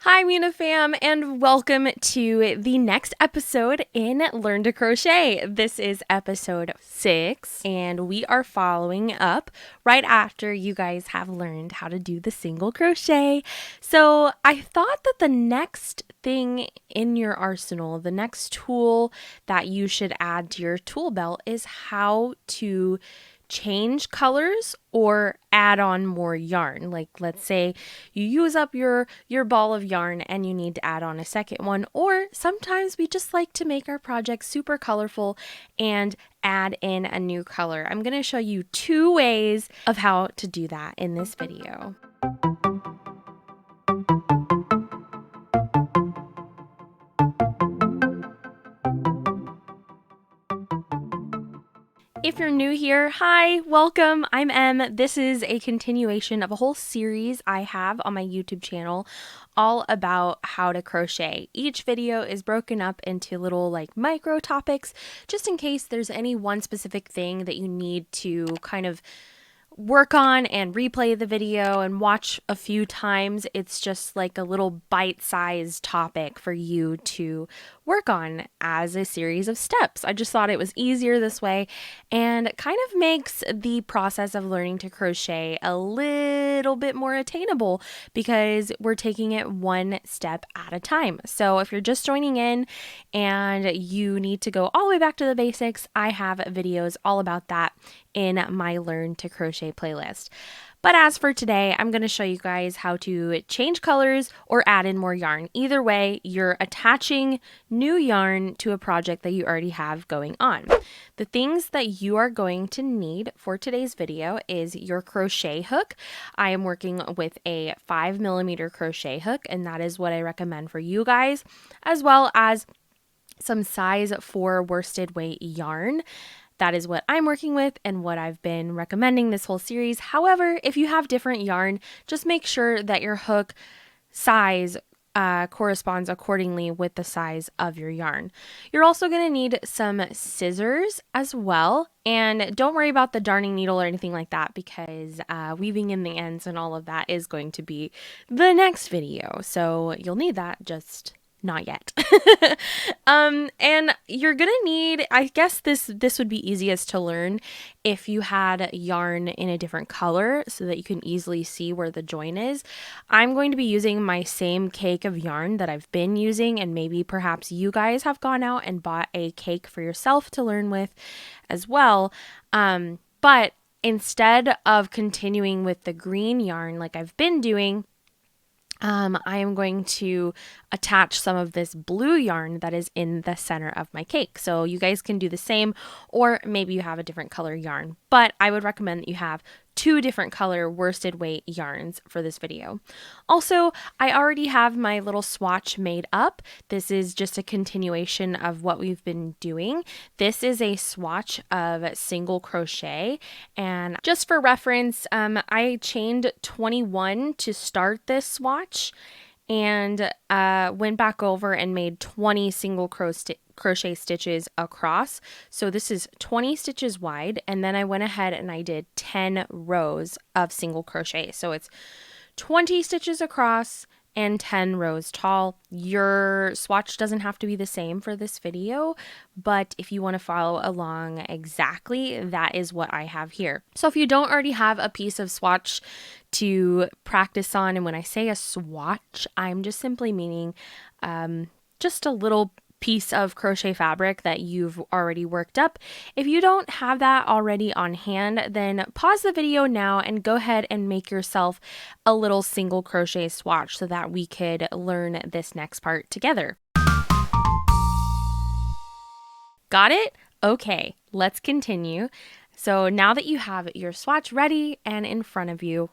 Hi, Muna fam, and welcome to the next episode in Learn to Crochet. This is episode 6, and we are following up right after you guys have learned how to do the single crochet. So I thought that the next thing in your arsenal, the next tool that you should add to your tool belt is how to change colors or add on more yarn. Like, let's say you use up your ball of yarn and you need to add on a second one, or sometimes we just like to make our project super colorful and add in a new color. I'm going to show you 2 ways of how to do that in this video. If you're new here, hi, welcome. I'm Em. This is a continuation of a whole series I have on my YouTube channel all about how to crochet. Each video is broken up into little micro topics, just in case there's any one specific thing that you need to kind of work on and replay the video and watch a few times. It's just like a little bite-sized topic for you to work on as a series of steps. I just thought it was easier this way and kind of makes the process of learning to crochet a little bit more attainable because we're taking it one step at a time. So if you're just joining in and you need to go all the way back to the basics, I have videos all about that in my Learn to Crochet playlist. But as for today, I'm going to show you guys how to change colors or add in more yarn. Either way, you're attaching new yarn to a project that you already have going on. The things that you are going to need for today's video is your crochet hook. I am working with a 5mm crochet hook, and that is what I recommend for you guys, as well as some size 4 worsted weight yarn. That is what I'm working with and what I've been recommending this whole series. However, if you have different yarn, just make sure that your hook size corresponds accordingly with the size of your yarn. You're also going to need some scissors as well. And don't worry about the darning needle or anything like that because weaving in the ends and all of that is going to be the next video. So you'll need that, just not yet. And you're gonna need, I guess this would be easiest to learn if you had yarn in a different color so that you can easily see where the join is. I'm going to be using my same cake of yarn that I've been using, and maybe perhaps you guys have gone out and bought a cake for yourself to learn with as well. But instead of continuing with the green yarn like I've been doing, I am going to attach some of this blue yarn that is in the center of my cake. So you guys can do the same, or maybe you have a different color yarn, but I would recommend that you have 2 different color worsted weight yarns for this video. Also, I already have my little swatch made up. This is just a continuation of what we've been doing. This is a swatch of single crochet, and just for reference, I chained 21 to start this swatch and went back over and made 20 single crochet stitches across. So this is 20 stitches wide, and then I went ahead and I did 10 rows of single crochet. So it's 20 stitches across and 10 rows tall. Your swatch doesn't have to be the same for this video, but if you want to follow along exactly, that is what I have here. So if you don't already have a piece of swatch to practice on, and when I say a swatch, I'm just simply meaning just a little piece of crochet fabric that you've already worked up. If you don't have that already on hand, then pause the video now and go ahead and make yourself a little single crochet swatch so that we could learn this next part together. Got it? Okay, let's continue. So now that you have your swatch ready and in front of you,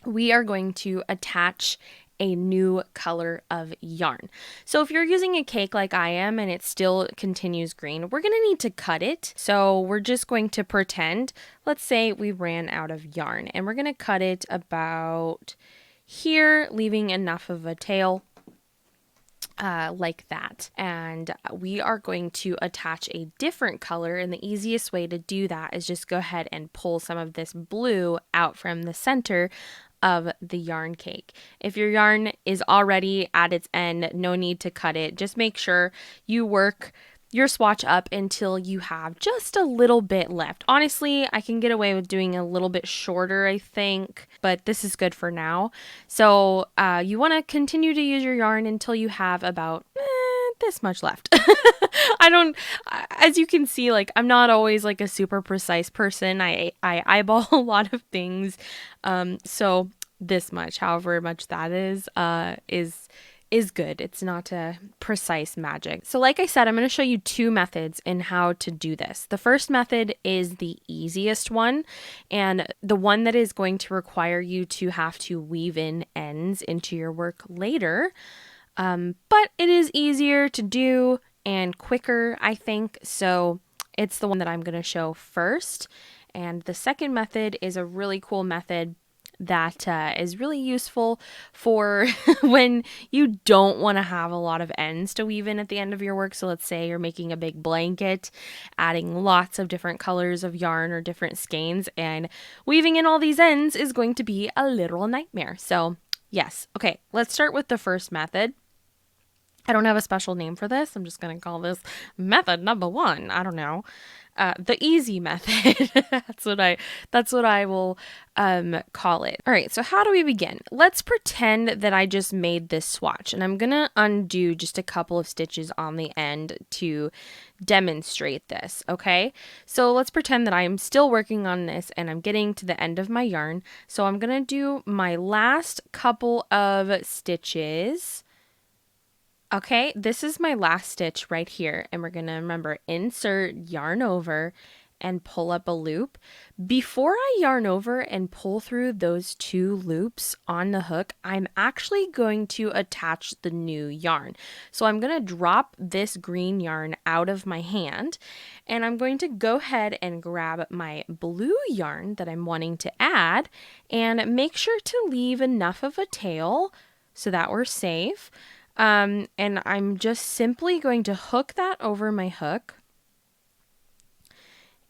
we are going to attach a new color of yarn. So if you're using a cake like I am and it still continues green, we're going to need to cut it. So we're just going to pretend, let's say we ran out of yarn, and we're going to cut it about here, leaving enough of a tail like that. And we are going to attach a different color, and the easiest way to do that is just go ahead and pull some of this blue out from the center of the yarn cake. If your yarn is already at its end, no need to cut it. Just make sure you work your swatch up until you have just a little bit left. Honestly, I can get away with doing a little bit shorter, I think, but this is good for now. So you want to continue to use your yarn until you have about this much left. As you can see, like, I'm not always like a super precise person. I eyeball a lot of things. So this much, however much that is good. It's not a precise magic. So like I said, I'm going to show you two methods in how to do this. The first method is the easiest one, and the one that is going to require you to have to weave in ends into your work later. But it is easier to do and quicker, I think. So it's the one that I'm going to show first. And the second method is a really cool method that is really useful for when you don't want to have a lot of ends to weave in at the end of your work. So let's say you're making a big blanket, adding lots of different colors of yarn or different skeins, and weaving in all these ends is going to be a literal nightmare. So yes. Okay, let's start with the first method. I don't have a special name for this. I'm just going to call this method number one. I don't know. The easy method. That's what I will call it. All right, so how do we begin? Let's pretend that I just made this swatch, and I'm going to undo just a couple of stitches on the end to demonstrate this, okay? So let's pretend that I'm still working on this and I'm getting to the end of my yarn. So I'm going to do my last couple of stitches. Okay, this is my last stitch right here, and we're going to remember insert, yarn over, and pull up a loop. Before I yarn over and pull through those two loops on the hook, I'm actually going to attach the new yarn. So I'm going to drop this green yarn out of my hand, and I'm going to go ahead and grab my blue yarn that I'm wanting to add, and make sure to leave enough of a tail so that we're safe. And I'm just simply going to hook that over my hook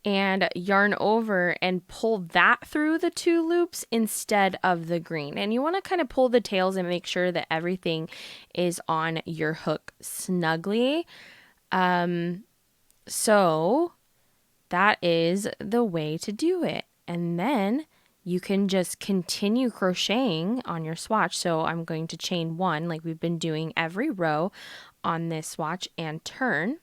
and yarn over and pull that through the two loops instead of the green. And you want to kind of pull the tails and make sure that everything is on your hook snugly. So that is the way to do it. And then you can just continue crocheting on your swatch. So I'm going to chain one like we've been doing every row on this swatch and turn.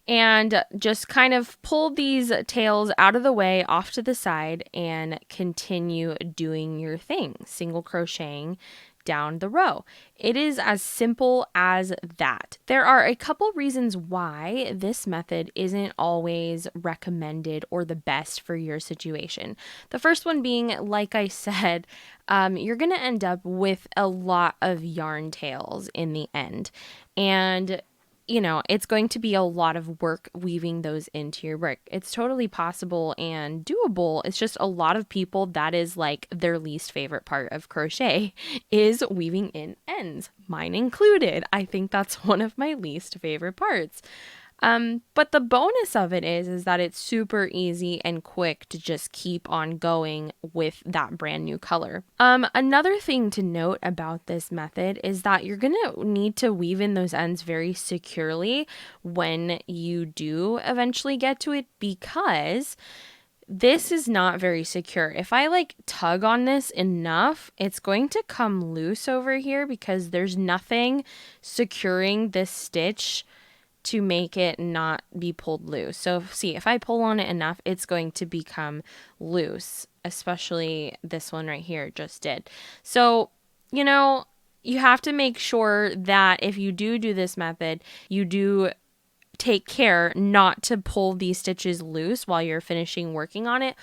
And just kind of pull these tails out of the way off to the side and continue doing your thing, single crocheting down the row. It is as simple as that. There are a couple reasons why this method isn't always recommended or the best for your situation. The first one being, like I said, you're going to end up with a lot of yarn tails in the end. And you know, it's going to be a lot of work weaving those into your work. It's totally possible and doable. It's just a lot of people, that is like their least favorite part of crochet is weaving in ends, mine included. I think that's one of my least favorite parts. But the bonus of it is that it's super easy and quick to just keep on going with that brand new color. Another thing to note about this method is that you're going to need to weave in those ends very securely when you do eventually get to it, because this is not very secure. If I like tug on this enough, it's going to come loose over here because there's nothing securing this stitch to make it not be pulled loose. So see, if I pull on it enough, it's going to become loose, especially this one right here just did. So, you know, you have to make sure that if you do this method, you do take care not to pull these stitches loose while you're finishing working on it,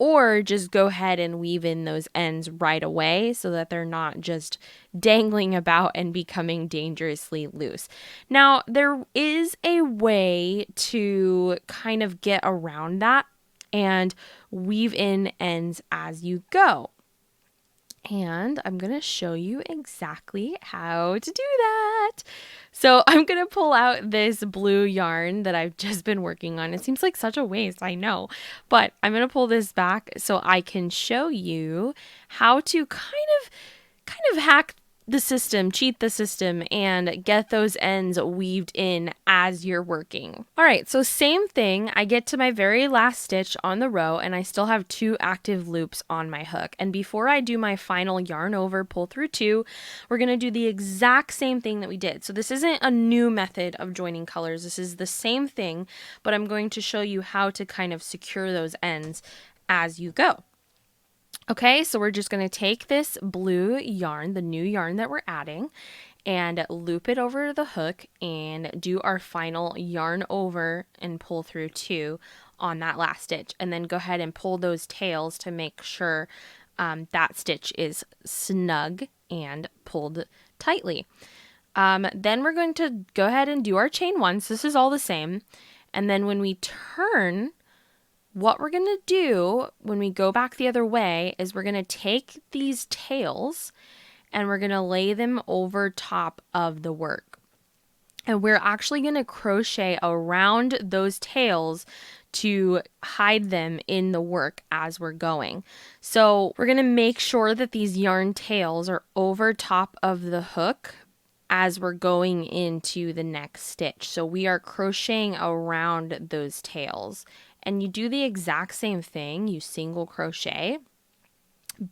or just go ahead and weave in those ends right away so that they're not just dangling about and becoming dangerously loose. Now, there is a way to kind of get around that and weave in ends as you go. And I'm going to show you exactly how to do that. So I'm going to pull out this blue yarn that I've just been working on. It seems like such a waste, I know. But I'm going to pull this back so I can show you how to kind of hack the system, cheat the system, and get those ends weaved in as you're working. All right, so same thing. I get to my very last stitch on the row and I still have 2 active loops on my hook. And before I do my final yarn over, pull through 2, we're gonna do the exact same thing that we did. So this isn't a new method of joining colors. This is the same thing, but I'm going to show you how to kind of secure those ends as you go. Okay, so we're just going to take this blue yarn, the new yarn that we're adding, and loop it over the hook and do our final yarn over and pull through 2 on that last stitch. And then go ahead and pull those tails to make sure that stitch is snug and pulled tightly. Then we're going to go ahead and do our chain 1. So this is all the same. And then when we turn, what we're going to do when we go back the other way is we're going to take these tails and we're going to lay them over top of the work. And we're actually going to crochet around those tails to hide them in the work as we're going. So we're going to make sure that these yarn tails are over top of the hook as we're going into the next stitch. So we are crocheting around those tails. And you do the exact same thing, you single crochet,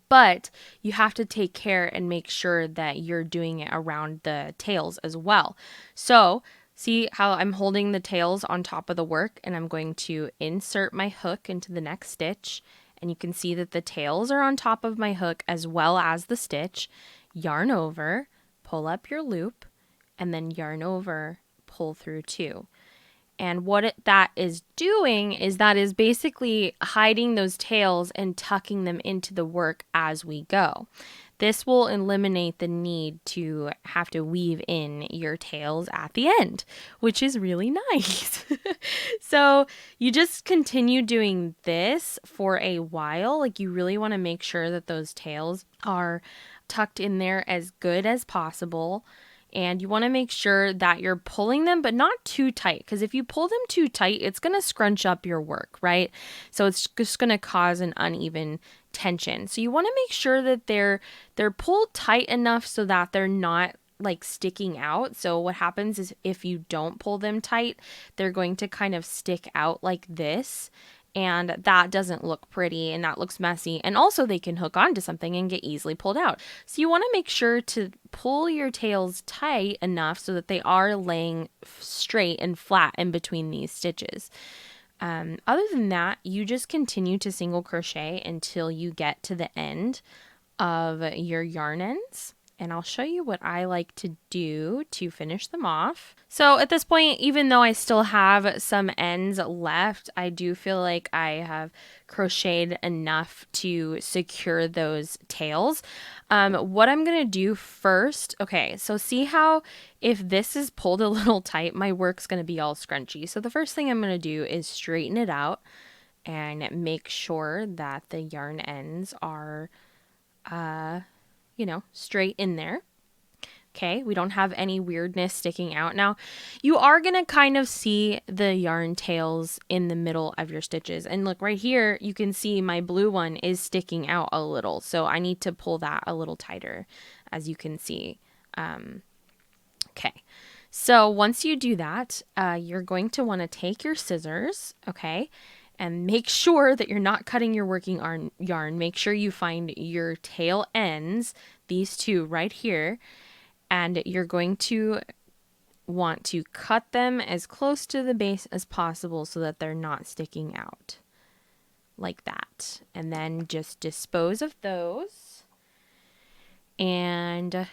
but you have to take care and make sure that you're doing it around the tails as well. So see how I'm holding the tails on top of the work, and I'm going to insert my hook into the next stitch, and you can see that the tails are on top of my hook as well as the stitch. Yarn over, pull up your loop, and then yarn over, pull through 2. And what that is doing is that is basically hiding those tails and tucking them into the work as we go. This will eliminate the need to have to weave in your tails at the end, which is really nice. So you just continue doing this for a while. Like you really want to make sure that those tails are tucked in there as good as possible. And you want to make sure that you're pulling them, but not too tight. Because if you pull them too tight, it's going to scrunch up your work, right? So it's just going to cause an uneven tension. So you want to make sure that they're pulled tight enough so that they're not like sticking out. So what happens is if you don't pull them tight, they're going to kind of stick out like this. And that doesn't look pretty and that looks messy. And also they can hook onto something and get easily pulled out. So you want to make sure to pull your tails tight enough so that they are laying straight and flat in between these stitches. Other than that, you just continue to single crochet until you get to the end of your yarn ends. And I'll show you what I like to do to finish them off. So at this point, even though I still have some ends left, I do feel like I have crocheted enough to secure those tails. What I'm going to do first, okay, so see how if this is pulled a little tight, my work's going to be all scrunchy. So the first thing I'm going to do is straighten it out and make sure that the yarn ends are straight in there. Okay, we don't have any weirdness sticking out. Now, you are going to kind of see the yarn tails in the middle of your stitches. And look, right here, you can see my blue one is sticking out a little. So I need to pull that a little tighter, as you can see. Okay, so once you do that, you're going to want to take your scissors, okay, and make sure that you're not cutting your working yarn. Make sure you find your tail ends, these two right here, and you're going to want to cut them as close to the base as possible so that they're not sticking out like that. And then just dispose of those. And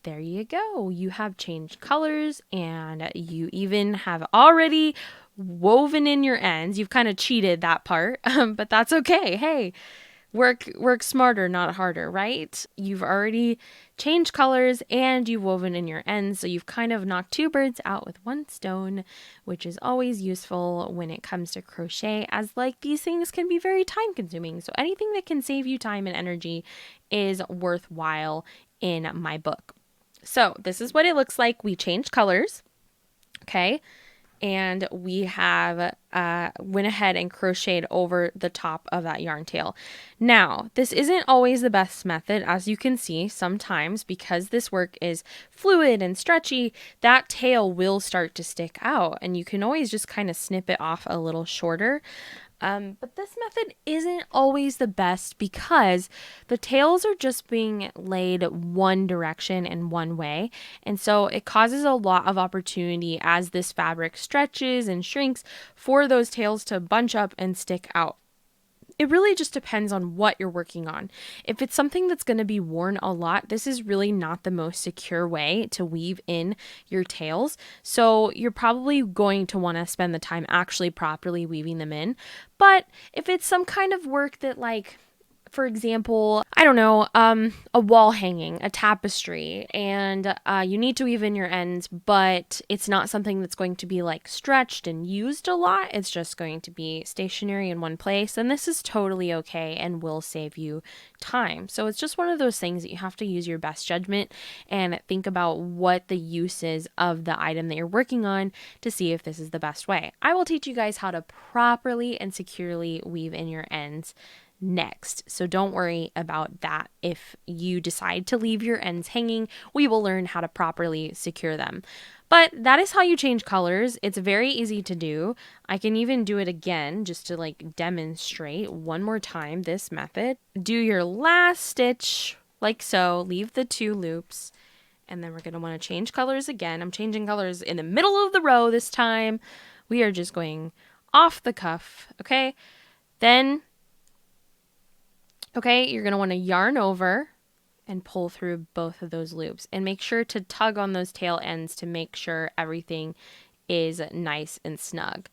there you go. You have changed colors and you even have already woven in your ends. You've kind of cheated that part, but that's okay. Hey, work smarter, not harder, right? You've already changed colors and you've woven in your ends, so you've kind of knocked two birds out with one stone, which is always useful when it comes to crochet, as like these things can be very time consuming. So anything that can save you time and energy is worthwhile in my book. So this is what it looks like. We changed colors, okay? And we have went ahead and crocheted over the top of that yarn tail. Now, this isn't always the best method, as you can see. Sometimes, because this work is fluid and stretchy, that tail will start to stick out, and you can always just kind of snip it off a little shorter. But this method isn't always the best because the tails are just being laid one direction and one way. And so it causes a lot of opportunity as this fabric stretches and shrinks for those tails to bunch up and stick out. It really just depends on what you're working on. If it's something that's going to be worn a lot, this is really not the most secure way to weave in your tails. So you're probably going to want to spend the time actually properly weaving them in. But if it's some kind of work that, like, for example, I don't know, a wall hanging, a tapestry, and you need to weave in your ends, but it's not something that's going to be like stretched and used a lot. It's just going to be stationary in one place, and this is totally okay and will save you time. So it's just one of those things that you have to use your best judgment and think about what the use is of the item that you're working on to see if this is the best way. I will teach you guys how to properly and securely weave in your ends next. So don't worry about that. If you decide to leave your ends hanging, we will learn how to properly secure them. But that is how you change colors. It's very easy to do. I can even do it again just to like demonstrate one more time this method. Do your last stitch like so, leave the two loops, and then we're going to want to change colors again. I'm changing colors in the middle of the row this time. We are just going off the cuff, okay? Then you're going to want to yarn over and pull through both of those loops, and make sure to tug on those tail ends to make sure everything is nice and snug.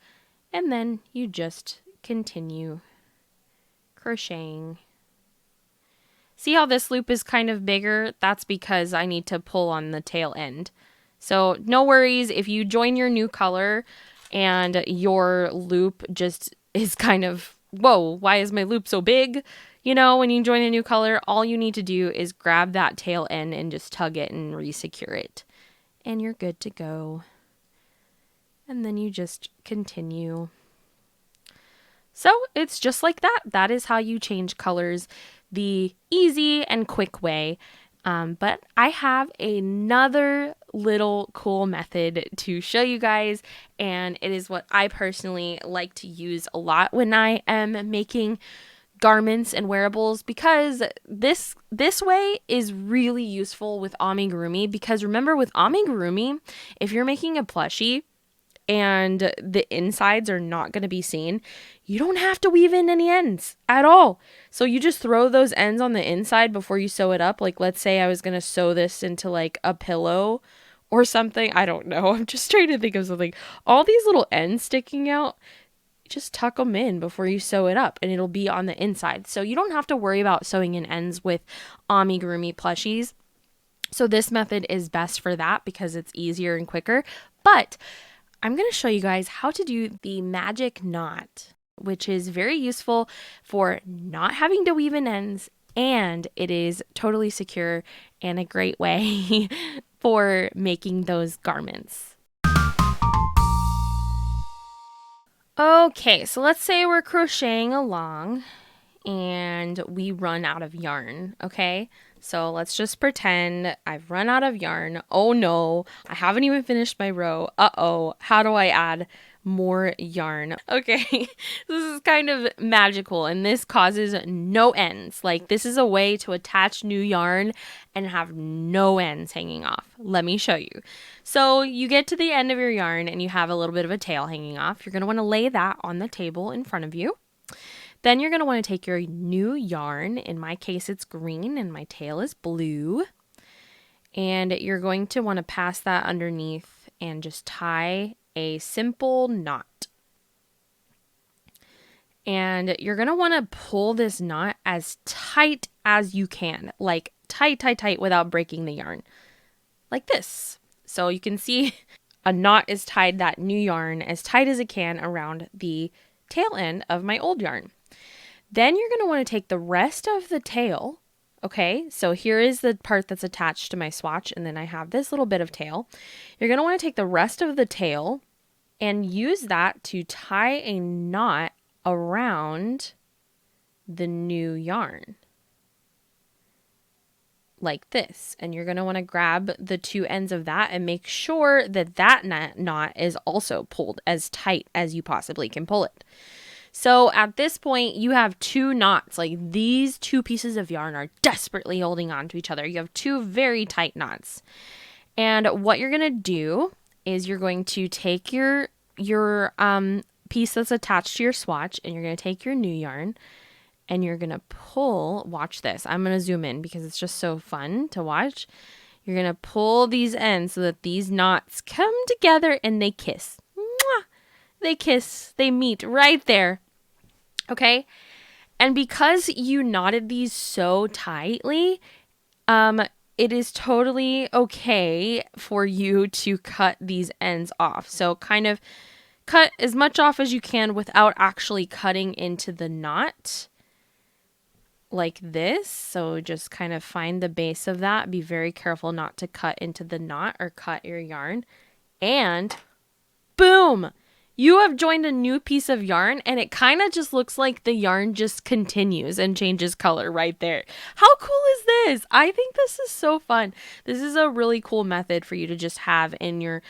And then you just continue crocheting. See how this loop is kind of bigger? That's because I need to pull on the tail end. So no worries if you join your new color and your loop just is kind of, whoa, why is my loop so big? You know, when you join a new color, all you need to do is grab that tail end and just tug it and re-secure it. And you're good to go. And then you just continue. So it's just like that. That is how you change colors the easy and quick way. But I have another little cool method to show you guys, and it is what I personally like to use a lot when I am making garments and wearables, because this way is really useful with amigurumi. Because remember, with amigurumi, if you're making a plushie and the insides are not going to be seen, you don't have to weave in any ends at all. So you just throw those ends on the inside before you sew it up. Like, let's say I was going to sew this into like a pillow or something. I don't know. I'm just trying to think of something. All these little ends sticking out, just tuck them in before you sew it up and it'll be on the inside. So you don't have to worry about sewing in ends with amigurumi plushies. So this method is best for that because it's easier and quicker. But I'm going to show you guys how to do the magic knot, which is very useful for not having to weave in ends, and it is totally secure and a great way for making those garments. Okay, so let's say we're crocheting along and we run out of yarn, okay? So let's just pretend I've run out of yarn. Oh no, I haven't even finished my row. Uh-oh, how do I add more yarn? Okay, this is kind of magical, and this causes no ends. Like, this is a way to attach new yarn and have no ends hanging off. Let me show you. So you get to the end of your yarn and you have a little bit of a tail hanging off. You're going to want to lay that on the table in front of you. Then you're going to want to take your new yarn. In my case, it's green and my tail is blue. And you're going to want to pass that underneath and just tie a simple knot. And you're going to want to pull this knot as tight as you can, like tight, tight, tight without breaking the yarn, like this. So you can see a knot is tied, that new yarn, as tight as it can around the tail end of my old yarn. Then you're going to want to take the rest of the tail. Okay, so here is the part that's attached to my swatch, and then I have this little bit of tail. You're going to want to take the rest of the tail and use that to tie a knot around the new yarn, like this. And you're going to want to grab the two ends of that and make sure that that knot is also pulled as tight as you possibly can pull it. So at this point, you have two knots. Like, these two pieces of yarn are desperately holding on to each other. You have two very tight knots. And what you're going to do is you're going to take your piece that's attached to your swatch, and you're going to take your new yarn, and you're going to pull. Watch this. I'm going to zoom in because it's just so fun to watch. You're going to pull these ends so that these knots come together and they kiss. Mwah! They kiss, they meet right there. Okay? And because you knotted these so tightly, it is totally okay for you to cut these ends off. So kind of cut as much off as you can without actually cutting into the knot, like this. So just kind of find the base of that. Be very careful not to cut into the knot or cut your yarn. And boom! You have joined a new piece of yarn, and it kind of just looks like the yarn just continues and changes color right there. How cool is this? I think this is so fun. This is a really cool method for you to just have in your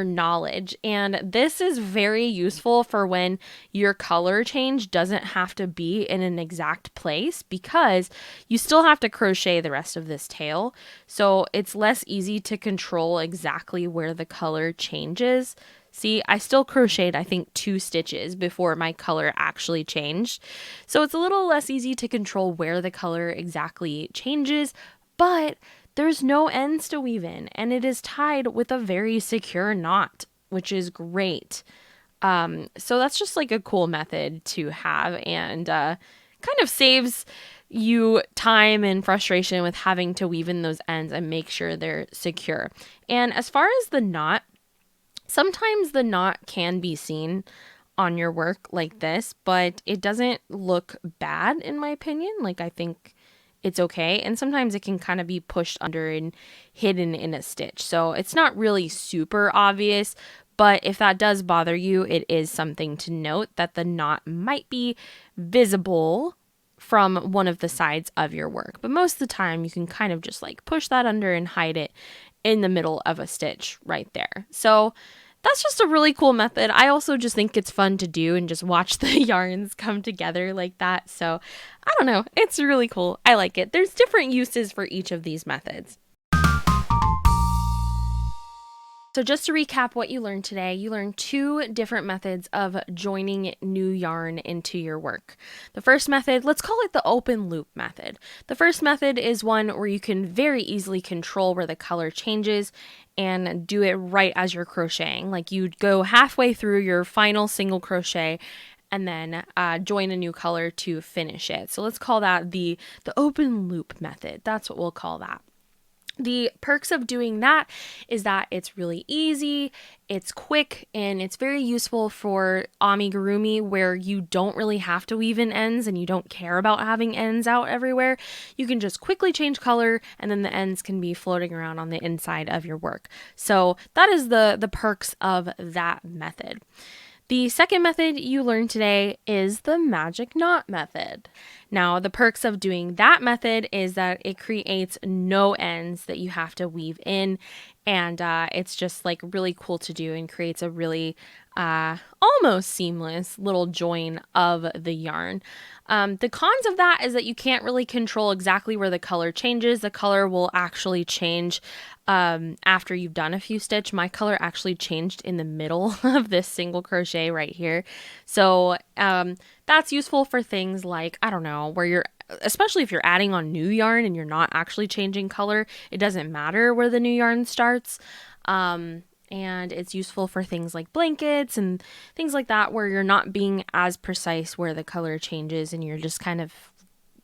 knowledge. And this is very useful for when your color change doesn't have to be in an exact place, because you still have to crochet the rest of this tail. So it's less easy to control exactly where the color changes. See, I still crocheted, I think, 2 stitches before my color actually changed. So it's a little less easy to control where the color exactly changes, but there's no ends to weave in, and it is tied with a very secure knot, which is great. So that's just like a cool method to have, and kind of saves you time and frustration with having to weave in those ends and make sure they're secure. And as far as the knot, sometimes the knot can be seen on your work like this, but it doesn't look bad in my opinion. Like, I think it's okay. And sometimes it can kind of be pushed under and hidden in a stitch. So it's not really super obvious, but if that does bother you, it is something to note that the knot might be visible from one of the sides of your work. But most of the time you can kind of just like push that under and hide it in the middle of a stitch right there. So that's just a really cool method. I also just think it's fun to do and just watch the yarns come together like that. So I don't know, it's really cool. I like it. There's different uses for each of these methods. So just to recap what you learned today, you learned 2 different methods of joining new yarn into your work. The first method, let's call it the open loop method. The first method is one where you can very easily control where the color changes and do it right as you're crocheting. Like, you'd go halfway through your final single crochet and then join a new color to finish it. So let's call that the open loop method. That's what we'll call that. The perks of doing that is that it's really easy, it's quick, and it's very useful for amigurumi, where you don't really have to weave in ends and you don't care about having ends out everywhere. You can just quickly change color, and then the ends can be floating around on the inside of your work. So that is the perks of that method. The second method you learned today is the magic knot method. Now, the perks of doing that method is that it creates no ends that you have to weave in, and it's just like really cool to do and creates a really almost seamless little join of the yarn. The cons of that is that you can't really control exactly where the color changes. The color will actually change after you've done a few stitch. My color actually changed in the middle of this single crochet right here. So that's useful for things like, I don't know, where you're, especially if you're adding on new yarn and you're not actually changing color, it doesn't matter where the new yarn starts. And it's useful for things like blankets and things like that where you're not being as precise where the color changes and you're just kind of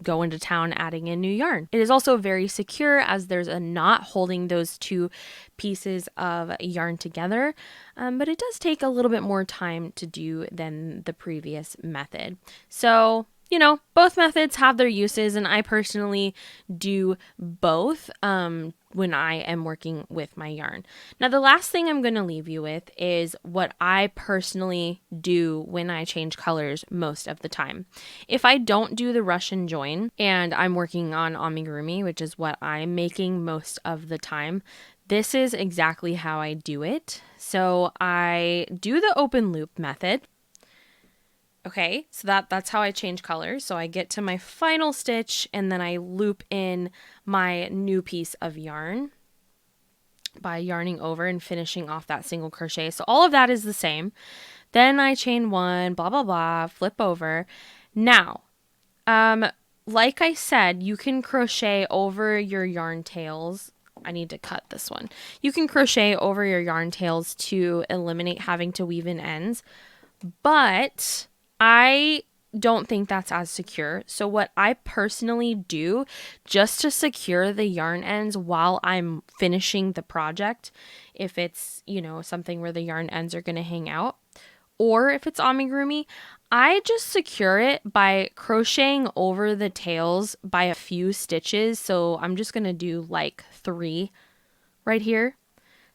going to town adding in new yarn. It is also very secure as there's a knot holding those two pieces of yarn together, but it does take a little bit more time to do than the previous method. So you know, both methods have their uses, and I personally do both when I am working with my yarn. Now, the last thing I'm going to leave you with is what I personally do when I change colors most of the time. If I don't do the rush and join and I'm working on amigurumi, which is what I'm making most of the time, this is exactly how I do it. So I do the open loop method. Okay, so that's how I change colors. So I get to my final stitch and then I loop in my new piece of yarn by yarning over and finishing off that single crochet. So all of that is the same. Then I chain one, blah, blah, blah, flip over. Now, like I said, you can crochet over your yarn tails. I need to cut this one. You can crochet over your yarn tails to eliminate having to weave in ends, but I don't think that's as secure. So what I personally do just to secure the yarn ends while I'm finishing the project, if it's, you know, something where the yarn ends are going to hang out, or if it's amigurumi, I just secure it by crocheting over the tails by a few stitches. So I'm just going to do like 3 right here.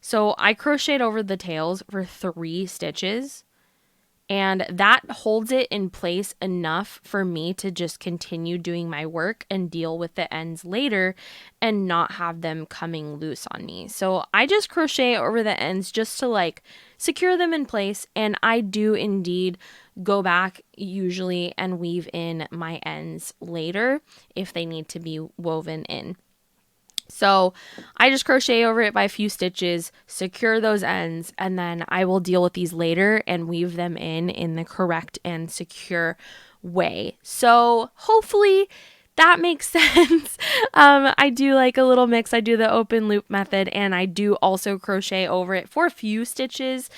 So I crocheted over the tails for 3 stitches. And that holds it in place enough for me to just continue doing my work and deal with the ends later and not have them coming loose on me. So I just crochet over the ends just to like secure them in place. And I do indeed go back usually and weave in my ends later if they need to be woven in. So I just crochet over it by a few stitches, secure those ends, and then I will deal with these later and weave them in the correct and secure way. So hopefully that makes sense. I do like a little mix. I do the open loop method and I do also crochet over it for a few stitches,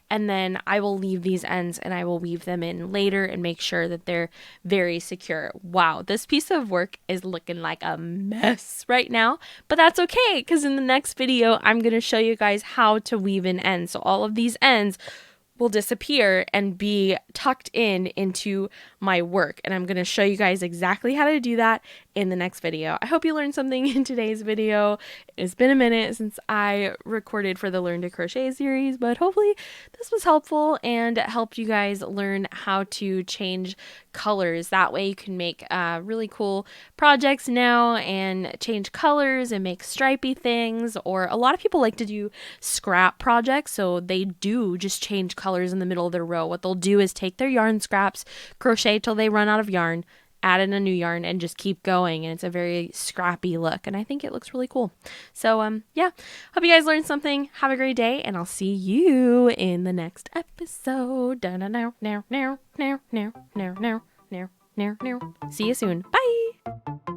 and then I will leave these ends and I will weave them in later and make sure that they're very secure. Wow, this piece of work is looking like a mess right now, but that's okay because in the next video I'm going to show you guys how to weave in ends. So all of these ends will disappear and be tucked into my work, and I'm going to show you guys exactly how to do that in the next video. I hope you learned something in today's video. It's been a minute since I recorded for the Learn to Crochet series, but hopefully this was helpful and helped you guys learn how to change colors. That way you can make really cool projects now and change colors and make stripy things, or a lot of people like to do scrap projects, so they do just change colors in the middle of their row. What they'll do is take their yarn scraps, crochet till they run out of yarn, add in a new yarn, and just keep going, and it's a very scrappy look, and I think it looks really cool. So yeah, hope you guys learned something. Have a great day, and I'll see you in the next episode. See you soon. Bye.